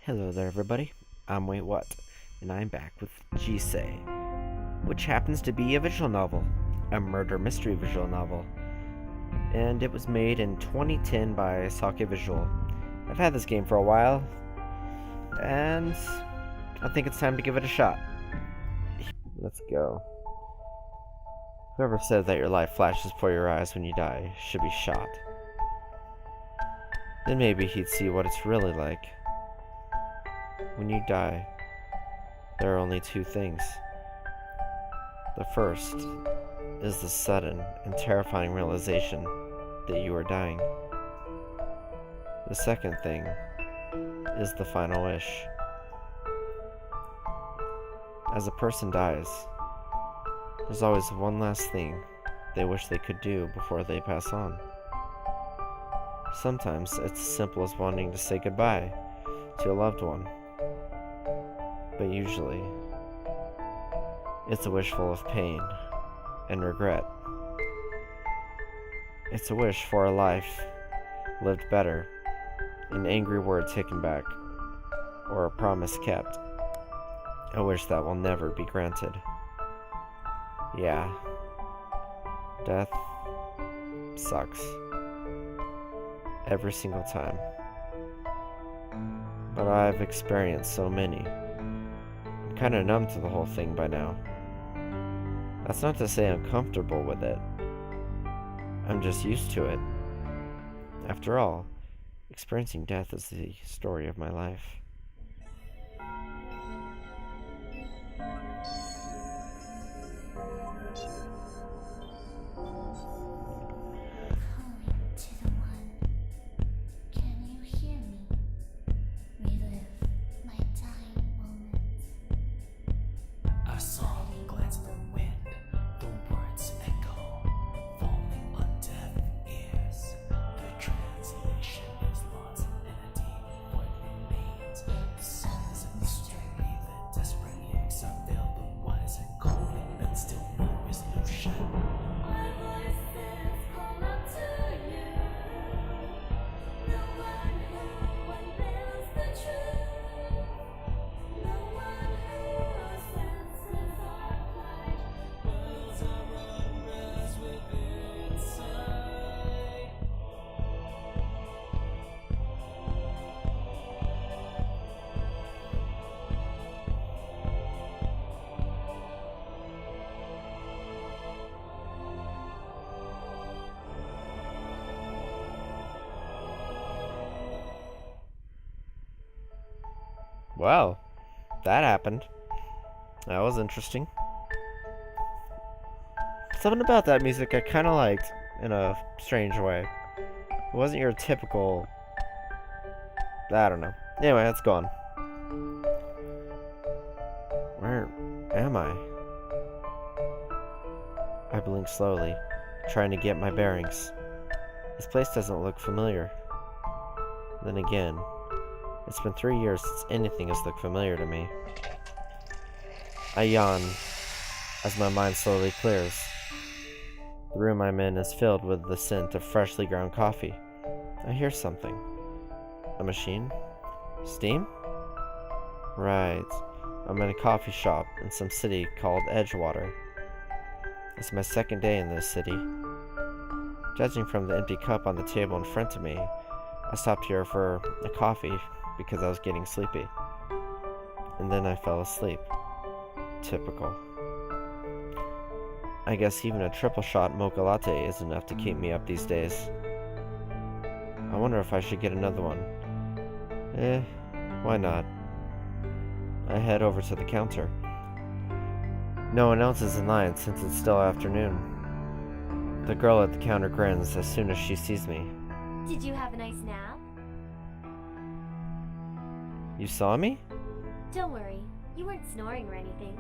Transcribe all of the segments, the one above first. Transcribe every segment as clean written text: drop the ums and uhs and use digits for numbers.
Hello there, everybody. I'm WaitWhat, and I'm back with Jisei, which happens to be a visual novel, a murder mystery visual novel, and it was made in 2010 by Sake Visual. I've had this game for a while, and I think it's time to give it a shot. Let's go. Whoever said that your life flashes before your eyes when you die should be shot. Then maybe he'd see what it's really like. When you die, there are only two things. The first is the sudden and terrifying realization that you are dying. The second thing is the final wish. As a person dies, there's always one last thing they wish they could do before they pass on. Sometimes it's as simple as wanting to say goodbye to a loved one. But usually, it's a wish full of pain and regret. It's a wish for a life lived better, an angry word taken back, or a promise kept. A wish that will never be granted. Yeah, death sucks. Every single time. But I've experienced so many. I'm kinda numb to the whole thing by now. That's not to say I'm comfortable with it. I'm just used to it. After all, experiencing death is the story of my life. A song glance the wind, the words echo, falling on deaf ears. The translation is lost in a deep what remains. The songs of mystery, the desperate lyrics unveil the wise and cold, but still no resolution. My voices call out to you. No one who unveils the truth. No one who senses our plight. Words are unrest within sight. Well, that happened. That was interesting. Something about that music I kinda liked in a strange way. It wasn't your typical. I don't know. Anyway, that's gone. Where am I? I blink slowly, trying to get my bearings. This place doesn't look familiar. Then again, it's been 3 years since anything has looked familiar to me. I yawn as my mind slowly clears. The room I'm in is filled with the scent of freshly ground coffee. I hear something. A machine? Steam? Right. I'm in a coffee shop in some city called Edgewater. It's my second day in this city. Judging from the empty cup on the table in front of me, I stopped here for a coffee because I was getting sleepy. And then I fell asleep. Typical. I guess even a triple shot mocha latte is enough to keep me up these days. I wonder if I should get another one. Why not? I head over to the counter. No one else is in line since it's still afternoon. The girl at the counter grins as soon as she sees me. Did you have a nice nap? You saw me? Don't worry, you weren't snoring or anything.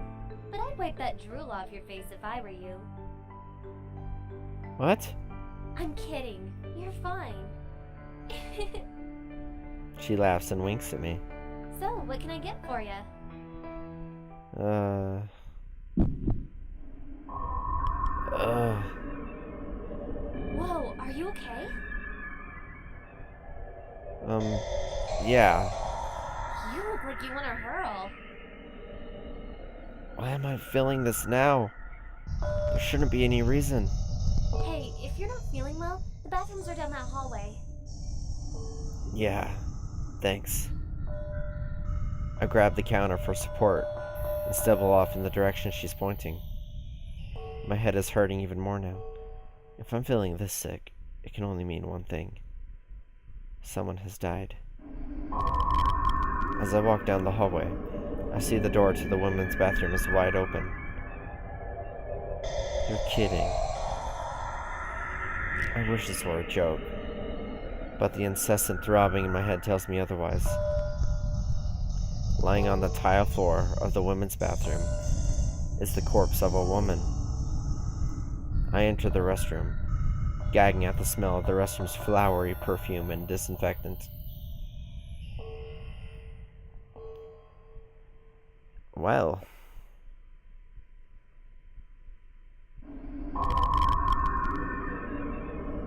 But I'd wipe that drool off your face if I were you. What? I'm kidding. You're fine. She laughs and winks at me. So, what can I get for you? Whoa, are you okay? Yeah. You like you want to hurl. Why am I feeling this now? There shouldn't be any reason. Hey, if you're not feeling well, the bathrooms are down that hallway. Yeah, thanks. I grab the counter for support and stumble off in the direction she's pointing. My head is hurting even more now. If I'm feeling this sick, it can only mean one thing. Someone has died. As I walk down the hallway, I see the door to the women's bathroom is wide open. You're kidding. I wish this were a joke, but the incessant throbbing in my head tells me otherwise. Lying on the tile floor of the women's bathroom is the corpse of a woman. I enter the restroom, gagging at the smell of the restroom's flowery perfume and disinfectant. Well.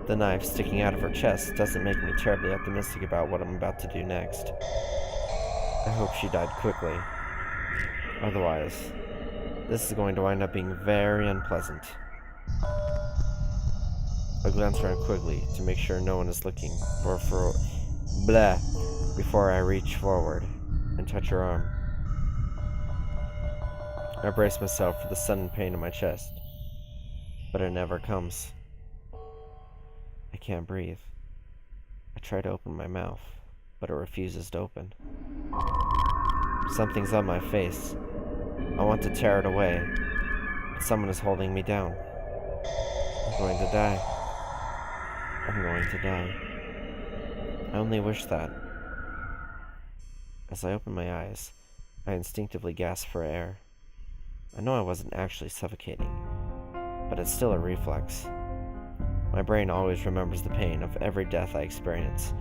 The knife sticking out of her chest doesn't make me terribly optimistic about what I'm about to do next. I hope she died quickly. Otherwise, this is going to wind up being very unpleasant. I glance around quickly to make sure no one is looking before I reach forward and touch her arm. I brace myself for the sudden pain in my chest, but it never comes. I can't breathe. I try to open my mouth, but it refuses to open. Something's on my face. I want to tear it away, but someone is holding me down. I'm going to die. I'm going to die. I only wish that. As I open my eyes, I instinctively gasp for air. I know I wasn't actually suffocating, but it's still a reflex. My brain always remembers the pain of every death I experience,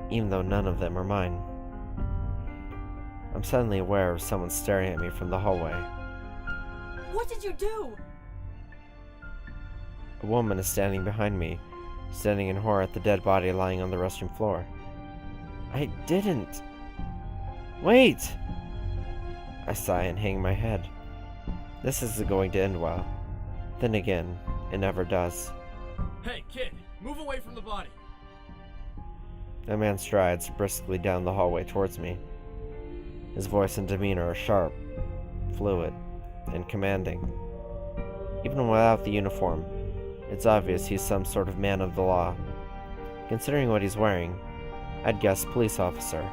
even though none of them are mine. I'm suddenly aware of someone staring at me from the hallway. What did you do? A woman is standing behind me, standing in horror at the dead body lying on the restroom floor. I didn't. Wait! I sigh and hang my head. This isn't going to end well. Then again, it never does. Hey, kid, move away from the body. A man strides briskly down the hallway towards me. His voice and demeanor are sharp, fluid, and commanding. Even without the uniform, it's obvious he's some sort of man of the law. Considering what he's wearing, I'd guess police officer.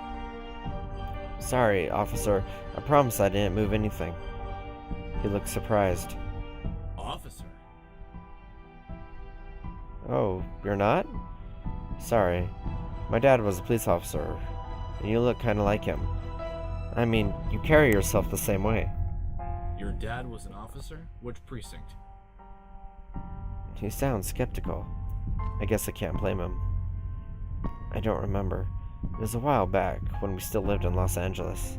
Sorry, officer, I promise I didn't move anything. He looks surprised. Officer? Oh, you're not? Sorry. My dad was a police officer, and you look kinda like him. I mean, you carry yourself the same way. Your dad was an officer? Which precinct? He sounds skeptical. I guess I can't blame him. I don't remember. It was a while back, when we still lived in Los Angeles.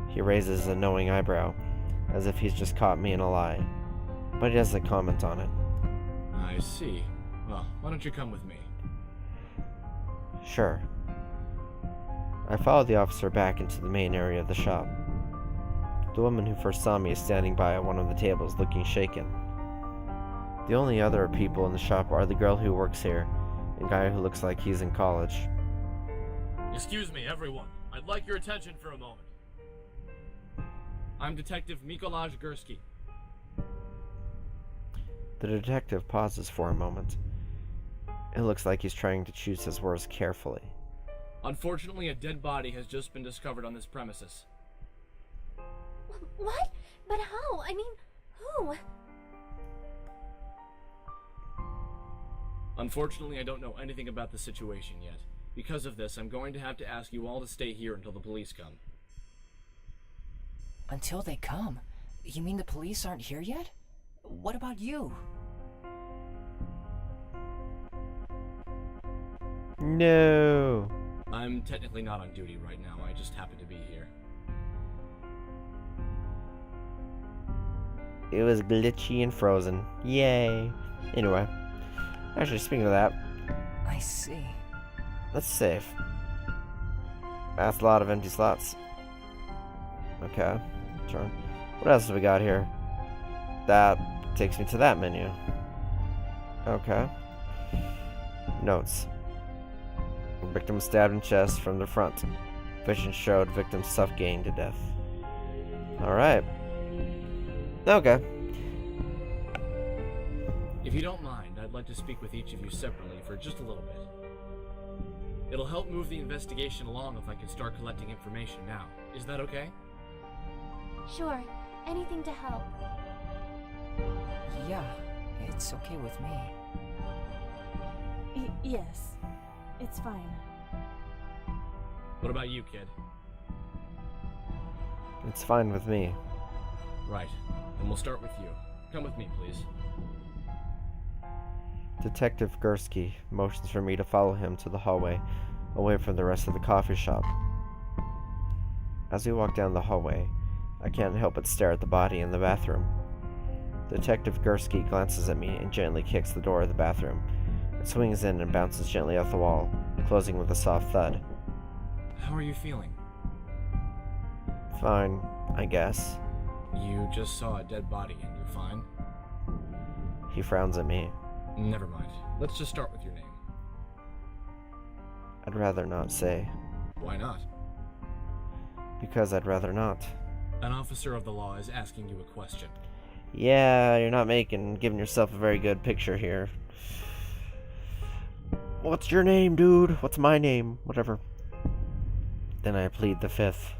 He raises a knowing eyebrow, as if he's just caught me in a lie, but he doesn't comment on it. I see. Well, why don't you come with me? Sure. I follow the officer back into the main area of the shop. The woman who first saw me is standing by at one of the tables looking shaken. The only other people in the shop are the girl who works here and a guy who looks like he's in college. Excuse me, everyone. I'd like your attention for a moment. I'm Detective Mikolaj Gursky. The detective pauses for a moment. It looks like he's trying to choose his words carefully. Unfortunately, a dead body has just been discovered on this premises. What? But how? I mean, who? Unfortunately, I don't know anything about the situation yet. Because of this, I'm going to have to ask you all to stay here until the police come. Until they come? You mean the police aren't here yet? What about you? No. I'm technically not on duty right now, I just happen to be here. It was glitchy and frozen. Yay. Anyway. Actually, speaking of that, I see. that's safe. That's a lot of empty slots. Okay. Turn. What else do we got here? That takes me to that menu. Okay. Notes. Victim stabbed in chest from the front. Vision showed victim suffocating to death. Alright. Okay. If you don't mind, I'd like to speak with each of you separately for just a little bit. It'll help move the investigation along if I can start collecting information now. Is that okay? Sure, anything to help. Yeah, it's okay with me. Yes, it's fine. What about you, kid? It's fine with me. Right. Then we'll start with you. Come with me, please. Detective Gursky motions for me to follow him to the hallway, away from the rest of the coffee shop. As we walk down the hallway, I can't help but stare at the body in the bathroom. Detective Gursky glances at me and gently kicks the door of the bathroom. It swings in and bounces gently off the wall, closing with a soft thud. How are you feeling? Fine, I guess. You just saw a dead body and you're fine? He frowns at me. Never mind. Let's just start with your name. I'd rather not say. Why not? Because I'd rather not. An officer of the law is asking you a question. Yeah, you're not giving yourself a very good picture here. What's your name, dude? What's my name? Whatever. Then I plead the fifth.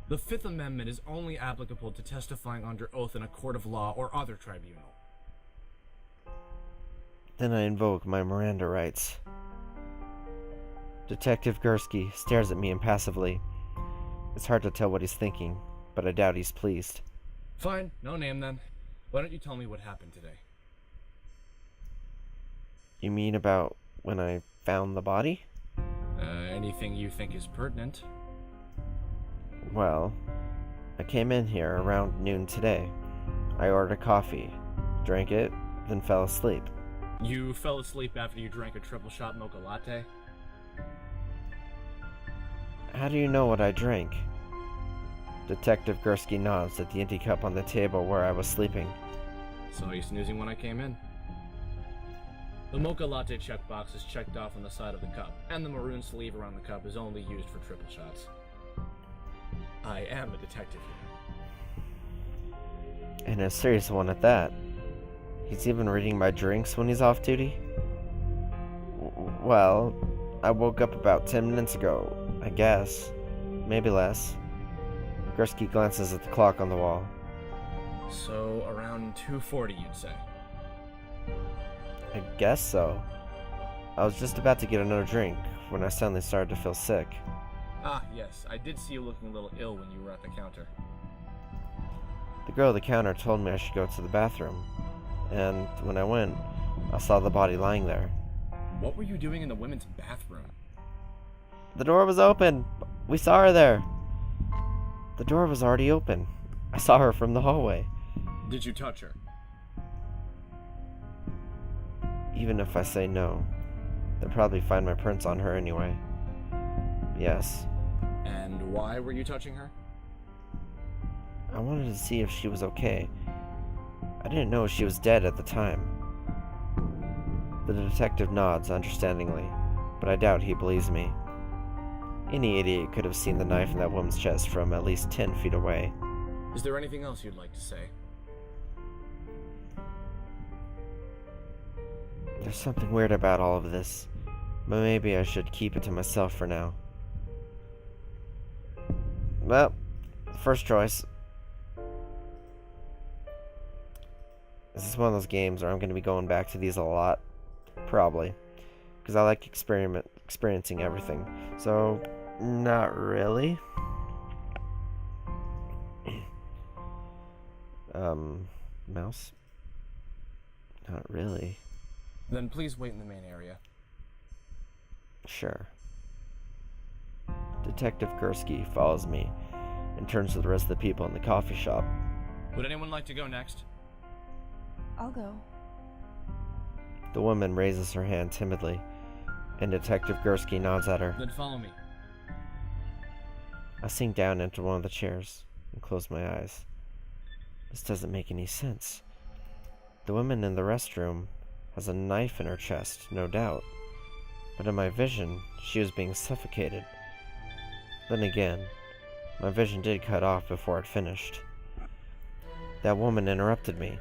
The Fifth Amendment is only applicable to testifying under oath in a court of law or other tribunal. Then I invoke my Miranda rights. Detective Gursky stares at me impassively. It's hard to tell what he's thinking, but I doubt he's pleased. Fine, no name then. Why don't you tell me what happened today? You mean about when I found the body? Anything you think is pertinent. Well, I came in here around noon today. I ordered a coffee, drank it, then fell asleep. You fell asleep after you drank a triple shot mocha latte? How do you know what I drank? Detective Gursky nods at the empty cup on the table where I was sleeping. Saw you snoozing when I came in. The mocha latte checkbox is checked off on the side of the cup, and the maroon sleeve around the cup is only used for triple shots. I am a detective here. And a serious one at that. He's even reading my drinks when he's off duty? Well, I woke up about 10 minutes ago, I guess. Maybe less. Gursky glances at the clock on the wall. So, around 2:40, you'd say? I guess so. I was just about to get another drink when I suddenly started to feel sick. Ah, yes, I did see you looking a little ill when you were at the counter. The girl at the counter told me I should go to the bathroom, and when I went, I saw the body lying there. What were you doing in the women's bathroom? The door was open! We saw her there! The door was already open. I saw her from the hallway. Did you touch her? Even if I say no, they'll probably find my prints on her anyway. Yes. And why were you touching her? I wanted to see if she was okay. I didn't know she was dead at the time. The detective nods understandingly, but I doubt he believes me. Any idiot could have seen the knife in that woman's chest from at least 10 feet away. Is there anything else you'd like to say? There's something weird about all of this, but maybe I should keep it to myself for now. Well, first choice. This is one of those games where I'm going to be going back to these a lot. Probably. Because I like experiencing everything. So, not really. Mouse? Not really. Then please wait in the main area. Sure. Detective Gursky follows me and turns to the rest of the people in the coffee shop. Would anyone like to go next? I'll go. The woman raises her hand timidly, and Detective Gursky nods at her. Then follow me. I sink down into one of the chairs and close my eyes. This doesn't make any sense. The woman in the restroom has a knife in her chest, no doubt. But in my vision, she was being suffocated. Then again, my vision did cut off before it finished. That woman interrupted me.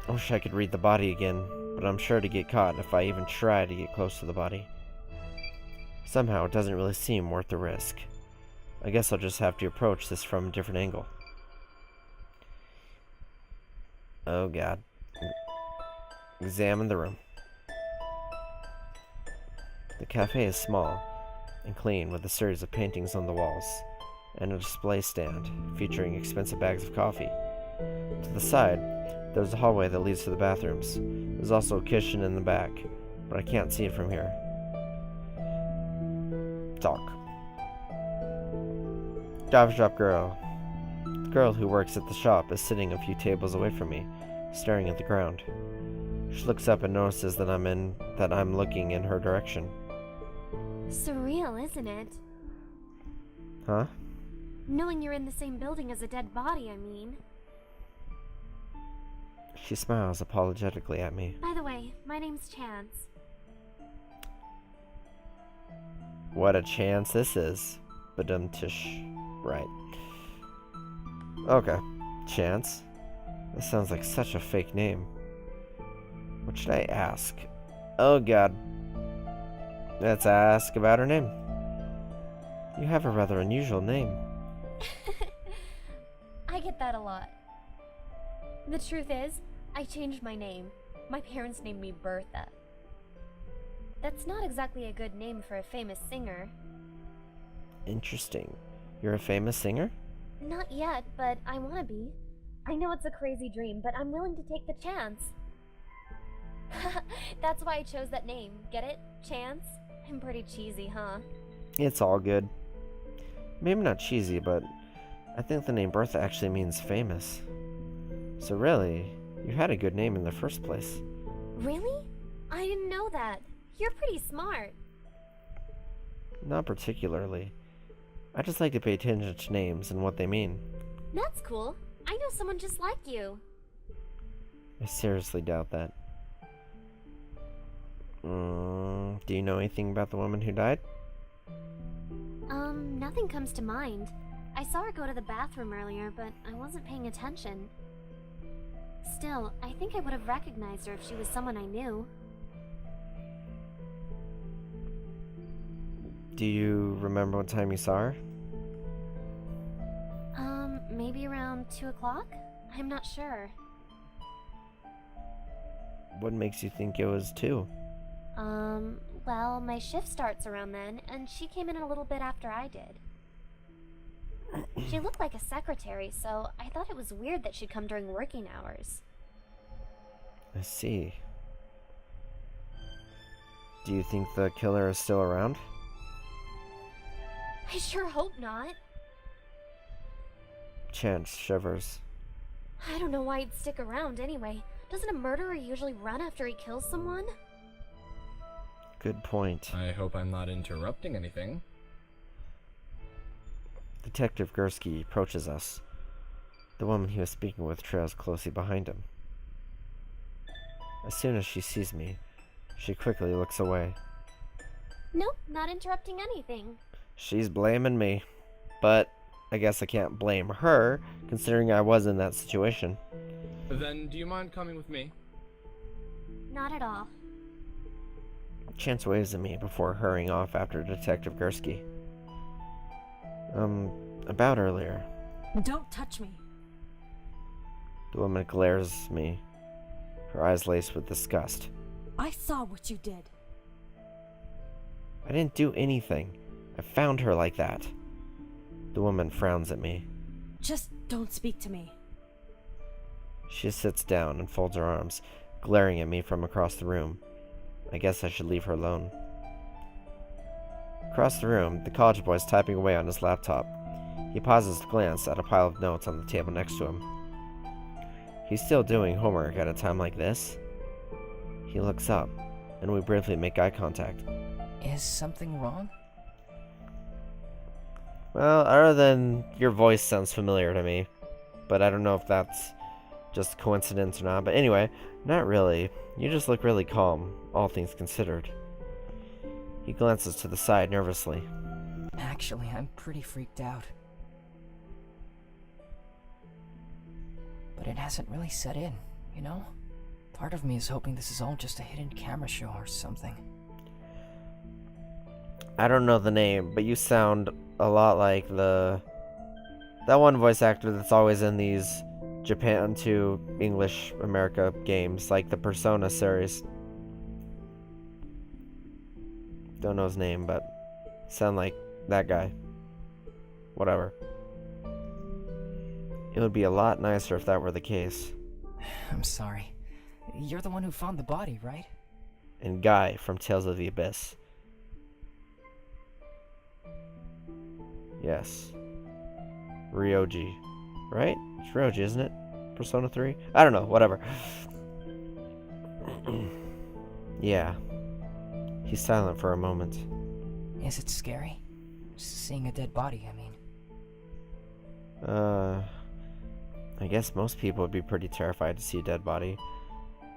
I wish I could read the body again, but I'm sure to get caught if I even try to get close to the body. Somehow, it doesn't really seem worth the risk. I guess I'll just have to approach this from a different angle. Oh god. Examine the room. The cafe is small and clean, with a series of paintings on the walls and a display stand featuring expensive bags of coffee. To the side, there's a hallway that leads to the bathrooms. There's also a kitchen in the back, but I can't see it from here. Talk. Coffee shop girl. The girl who works at the shop is sitting a few tables away from me, staring at the ground. She looks up and notices that I'm looking in her direction. Surreal, isn't it? Huh? Knowing you're in the same building as a dead body, I mean. She smiles apologetically at me. By the way, my name's Chance. What a chance this is. Badum-tish. Right. Okay. Chance. This sounds like such a fake name. What should I ask? Oh god. Let's ask about her name. You have a rather unusual name. I get that a lot. The truth is, I changed my name. My parents named me Bertha. That's not exactly a good name for a famous singer. Interesting. You're a famous singer? Not yet, but I want to be. I know it's a crazy dream, but I'm willing to take the chance. That's why I chose that name. Get it? Chance? I'm pretty cheesy, huh? It's all good. Maybe not cheesy, but I think the name Bertha actually means famous. So really, you had a good name in the first place. Really? I didn't know that. You're pretty smart. Not particularly. I just like to pay attention to names and what they mean. That's cool. I know someone just like you. I seriously doubt that. Do you know anything about the woman who died? Nothing comes to mind. I saw her go to the bathroom earlier, but I wasn't paying attention. Still, I think I would have recognized her if she was someone I knew. Do you remember what time you saw her? Maybe around 2 o'clock? I'm not sure. What makes you think it was 2? Well, my shift starts around then, and she came in a little bit after I did. She looked like a secretary, so I thought it was weird that she'd come during working hours. I see. Do you think the killer is still around? I sure hope not. Chance shivers. I don't know why he'd stick around anyway. Doesn't a murderer usually run after he kills someone? Good point. I hope I'm not interrupting anything. Detective Gursky approaches us. The woman he was speaking with trails closely behind him. As soon as she sees me, she quickly looks away. Nope, not interrupting anything. She's blaming me, but I guess I can't blame her, considering I was in that situation. Then do you mind coming with me? Not at all. Chance waves at me before hurrying off after Detective Gursky. About earlier. Don't touch me. The woman glares at me, her eyes laced with disgust. I saw what you did. I didn't do anything. I found her like that. The woman frowns at me. Just don't speak to me. She sits down and folds her arms, glaring at me from across the room. I guess I should leave her alone. Across the room, the college boy is typing away on his laptop. He pauses to glance at a pile of notes on the table next to him. He's still doing homework at a time like this. He looks up, and we briefly make eye contact. Is something wrong? Well, other than your voice sounds familiar to me, but I don't know if that's just coincidence or not. But anyway, not really. You just look really calm, all things considered. He glances to the side nervously. Actually, I'm pretty freaked out. But it hasn't really set in, you know? Part of me is hoping this is all just a hidden camera show or something. I don't know the name, but you sound a lot like that one voice actor that's always in these Japan to English America games, like the Persona series. Don't know his name, but sound like that guy. Whatever. It would be a lot nicer if that were the case. I'm sorry. You're the one who found the body, right? And Guy from Tales of the Abyss. Yes. Ryoji. Right? It's Ryoji, isn't it? Persona 3? I don't know, whatever. Yeah. He's silent for a moment. Is it scary? Seeing a dead body, I mean. I guess most people would be pretty terrified to see a dead body.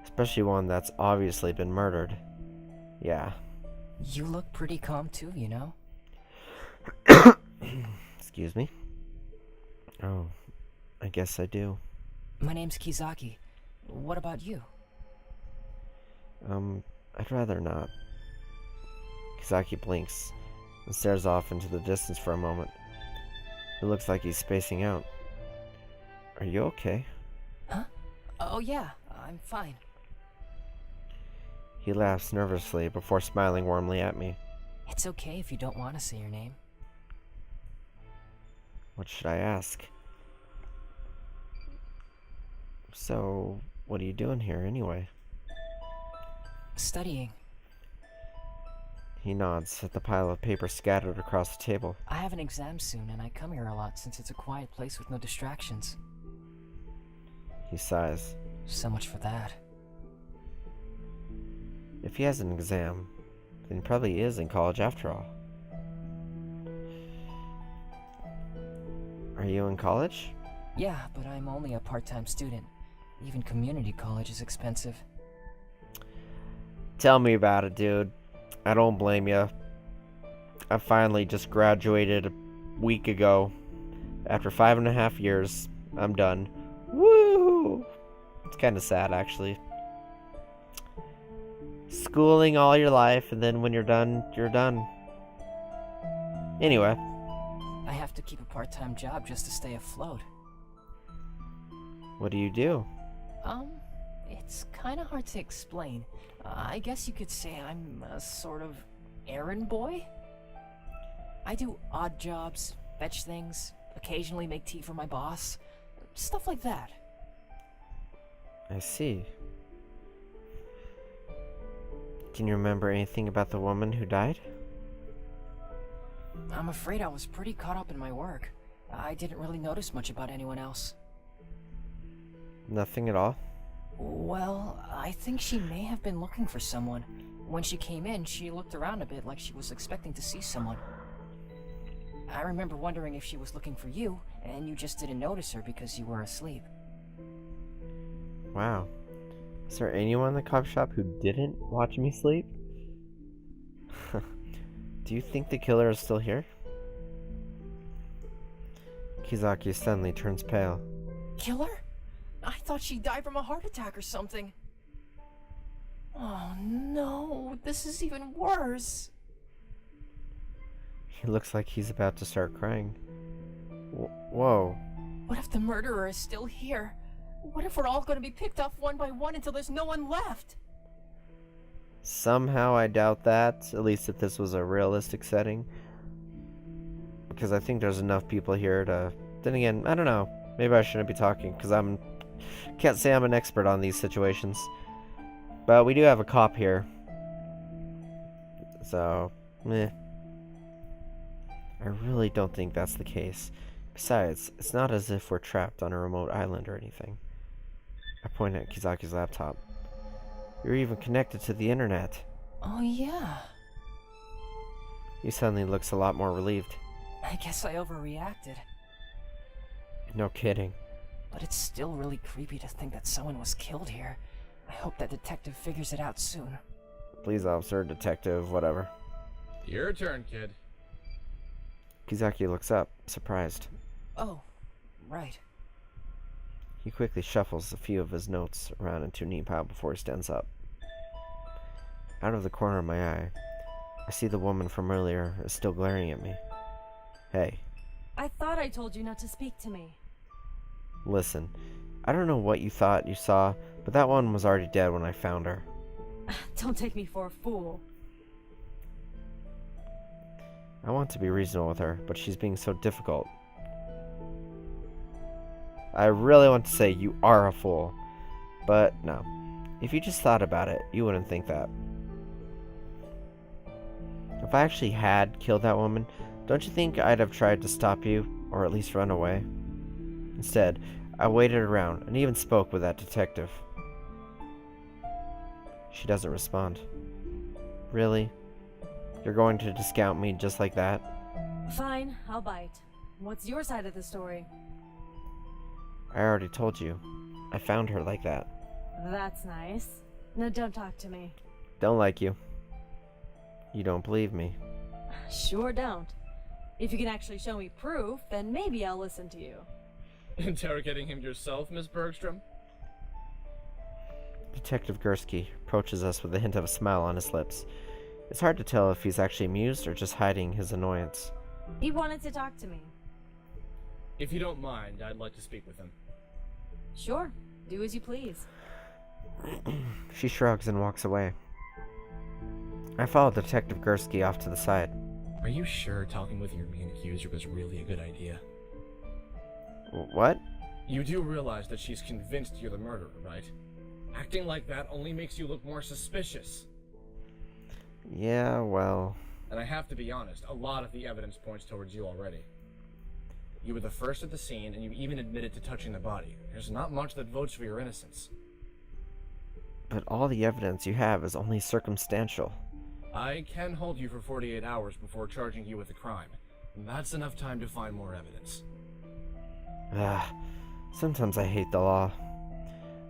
Especially one that's obviously been murdered. Yeah. You look pretty calm too, you know? Excuse me? Oh, I guess I do. My name's Kizaki. What about you? I'd rather not. Kizaki blinks and stares off into the distance for a moment. It looks like he's spacing out. Are you okay? Huh? Oh yeah, I'm fine. He laughs nervously before smiling warmly at me. It's okay if you don't want to say your name. What should I ask? So, what are you doing here anyway? Studying. He nods at the pile of paper scattered across the table. I have an exam soon and I come here a lot since it's a quiet place with no distractions. He sighs. So much for that. If he has an exam, then he probably is in college after all. Are you in college? Yeah, but I'm only a part-time student. Even community college is expensive. Tell me about it, dude. I don't blame you. I finally just graduated a week ago. After 5.5 years, I'm done. Woo! It's kind of sad, actually. Schooling all your life, and then when you're done, you're done. Anyway. I have to keep a part-time job just to stay afloat. What do you do? It's kind of hard to explain. I guess you could say I'm a sort of errand boy? I do odd jobs, fetch things, occasionally make tea for my boss, stuff like that. I see. Can you remember anything about the woman who died? I'm afraid I was pretty caught up in my work. I didn't really notice much about anyone else. Nothing at all? Well, I think she may have been looking for someone. When she came in, she looked around a bit like she was expecting to see someone. I remember wondering if she was looking for you, and you just didn't notice her because you were asleep. Wow. Is there anyone in the coffee shop who didn't watch me sleep? Do you think the killer is still here? Kizaki suddenly turns pale. Killer? I thought she died from a heart attack or something. Oh no, this is even worse. He looks like he's about to start crying. Whoa. What if the murderer is still here? What if we're all going to be picked off one by one until there's no one left? Somehow I doubt that, at least if this was a realistic setting. Because I think there's enough people here to... Then again, I don't know. Maybe I shouldn't be talking, because can't say I'm an expert on these situations. But we do have a cop here. So, meh. I really don't think that's the case. Besides, it's not as if we're trapped on a remote island or anything. I point at Kizaki's laptop. You're even connected to the internet. Oh yeah. He suddenly looks a lot more relieved. I guess I overreacted. No kidding. But it's still really creepy to think that someone was killed here. I hope that detective figures it out soon. Please, officer, detective, whatever. Your turn, kid. Kizaki looks up, surprised. Oh, right. He quickly shuffles a few of his notes around into a neat pile before he stands up. Out of the corner of my eye, I see the woman from earlier is still glaring at me. Hey, I thought I told you not to speak to me. listen. I don't know what you thought you saw, but that one was already dead when I found her. Don't take me for a fool. I want to be reasonable with her, but she's being so difficult. I really want to say you are a fool, but no. If you just thought about it, you wouldn't think that. If I actually had killed that woman, don't you think I'd have tried to stop you, or at least run away? Instead, I waited around and even spoke with that detective. She doesn't respond. Really? You're going to discount me just like that? Fine, I'll bite. What's your side of the story? I already told you. I found her like that. That's nice. Now don't talk to me. Don't like you. You don't believe me. Sure don't. If you can actually show me proof, then maybe I'll listen to you. Interrogating him yourself, Miss Bergstrom? Detective Gursky approaches us with a hint of a smile on his lips. It's hard to tell if he's actually amused or just hiding his annoyance. He wanted to talk to me. If you don't mind, I'd like to speak with him. Sure, do as you please. She shrugs and walks away. I follow Detective Gursky off to the side. Are you sure talking with your main accuser was really a good idea? What? You do realize that she's convinced you're the murderer, right? Acting like that only makes you look more suspicious. Yeah, well... And I have to be honest, a lot of the evidence points towards you already. You were the first at the scene, and you even admitted to touching the body. There's not much that votes for your innocence. But all the evidence you have is only circumstantial. I can hold you for 48 hours before charging you with a crime. That's enough time to find more evidence. Sometimes I hate the law.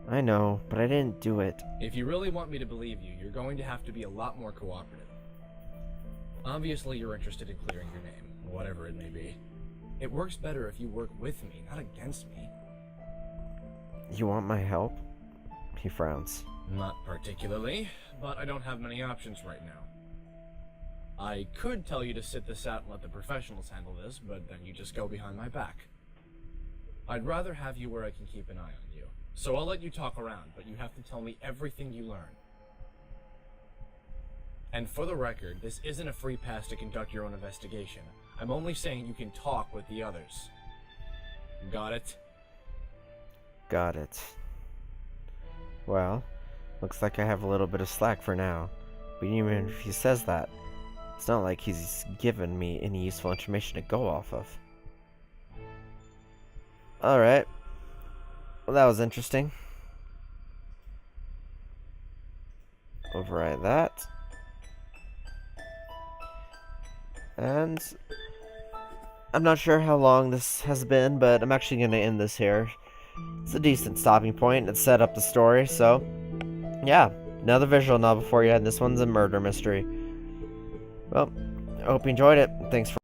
I know, but I didn't do it. If you really want me to believe you, you're going to have to be a lot more cooperative. Obviously, you're interested in clearing your name, whatever it may be. It works better if you work with me, not against me. You want my help? He frowns. Not particularly, but I don't have many options right now. I could tell you to sit this out and let the professionals handle this, but then you just go behind my back. I'd rather have you where I can keep an eye on you. So I'll let you talk around, but you have to tell me everything you learn. And for the record, this isn't a free pass to conduct your own investigation. I'm only saying you can talk with the others. Got it? Got it. Well, looks like I have a little bit of slack for now. But even if he says that, it's not like he's given me any useful information to go off of. Alright. Well, that was interesting. Override that. And I'm not sure how long this has been, but I'm actually going to end this here. It's a decent stopping point. It set up the story, so yeah, another visual novel for you, and this one's a murder mystery. Well, I hope you enjoyed it. Thanks for